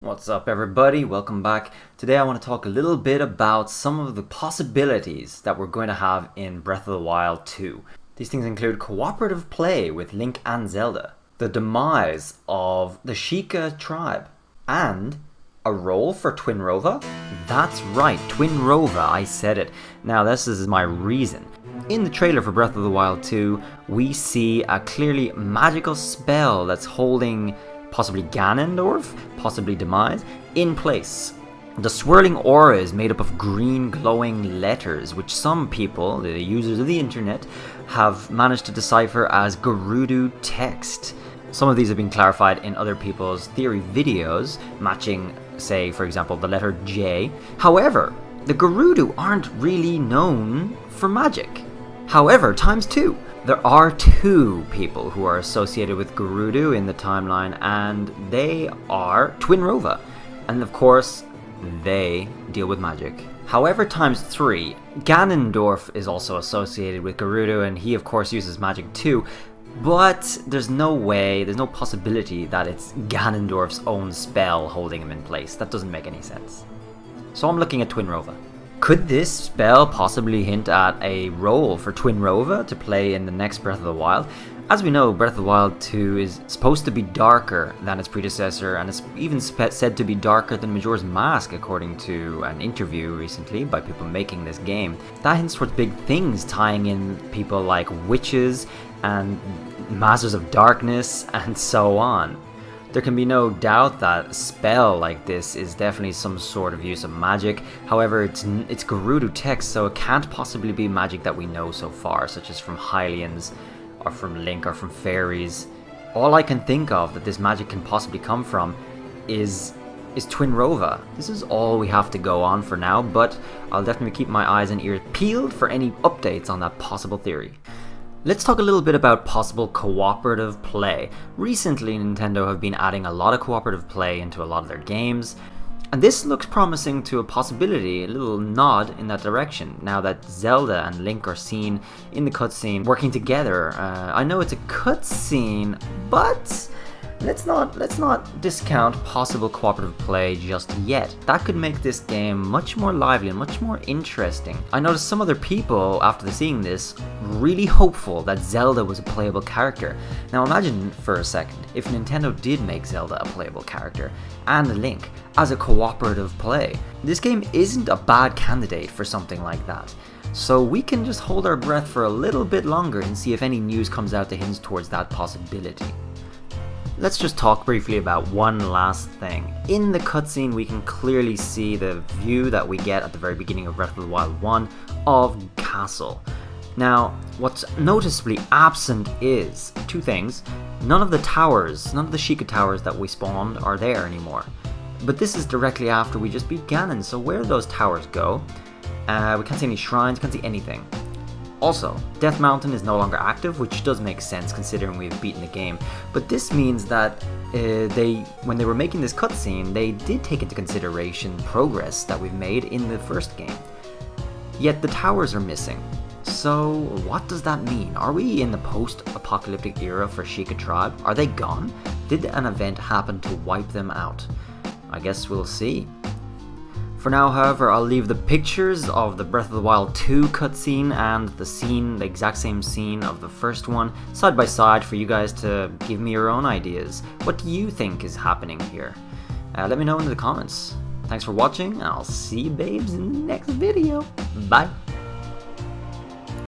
What's up everybody, welcome back. Today I want to talk a little bit about some of the possibilities that we're going to have in Breath of the Wild 2. These things include cooperative play with Link and Zelda, the demise of the Sheikah tribe, and a role for Twinrova? That's right, Twinrova, I said it. Now this is my reason. In the trailer for Breath of the Wild 2, we see a clearly magical spell that's holding possibly Ganondorf, possibly Demise, in place. The swirling aura is made up of green glowing letters, which some people, the users of the internet, have managed to decipher as Gerudo text. Some of these have been clarified in other people's theory videos, matching, say, for example, the letter J. However, the Gerudo aren't really known for magic. However, times two. There are two people who are associated with Gerudo in the timeline, and they are Twinrova. And of course, they deal with magic. However, times three, Ganondorf is also associated with Gerudo, and he of course uses magic too. But there's no way, there's no possibility that it's Ganondorf's own spell holding him in place. That doesn't make any sense. So I'm looking at Twinrova. Could this spell possibly hint at a role for Twinrova to play in the next Breath of the Wild? As we know, Breath of the Wild 2 is supposed to be darker than its predecessor, and it's even said to be darker than Majora's Mask, according to an interview recently by people making this game. That hints towards big things, tying in people like witches and Masters of Darkness and so on. There can be no doubt that a spell like this is definitely some sort of use of magic. However, it's Gerudo text, so it can't possibly be magic that we know so far, such as from Hylians, or from Link, or from fairies. All I can think of that this magic can possibly come from is Twinrova. This is all we have to go on for now, but I'll definitely keep my eyes and ears peeled for any updates on that possible theory. Let's talk a little bit about possible cooperative play. Recently, Nintendo have been adding a lot of cooperative play into a lot of their games, and this looks promising to a possibility, a little nod in that direction, now that Zelda and Link are seen in the cutscene working together. I know it's a cutscene, but let's not discount possible cooperative play just yet. That could make this game much more lively and much more interesting. I noticed some other people, after seeing this, really hopeful that Zelda was a playable character. Now imagine for a second if Nintendo did make Zelda a playable character, and Link as a cooperative play. This game isn't a bad candidate for something like that. So we can just hold our breath for a little bit longer and see if any news comes out to hint towards that possibility. Let's just talk briefly about one last thing. In the cutscene, we can clearly see the view that we get at the very beginning of Breath of the Wild 1 of Castle. Now, what's noticeably absent is two things. None of the towers, none of the Sheikah towers that we spawned are there anymore. But this is directly after we just beat Ganon, so where do those towers go? We can't see any shrines, can't see anything. Also, Death Mountain is no longer active, which does make sense considering we've beaten the game, but this means that when they were making this cutscene, they did take into consideration progress that we've made in the first game. Yet the towers are missing. So what does that mean? Are we in the post-apocalyptic era for Sheikah tribe? Are they gone? Did an event happen to wipe them out? I guess we'll see. For now, however, I'll leave the pictures of the Breath of the Wild 2 cutscene and the exact same scene of the first one, side by side for you guys to give me your own ideas. What do you think is happening here? Let me know in the comments. Thanks for watching, and I'll see you babes in the next video. Bye!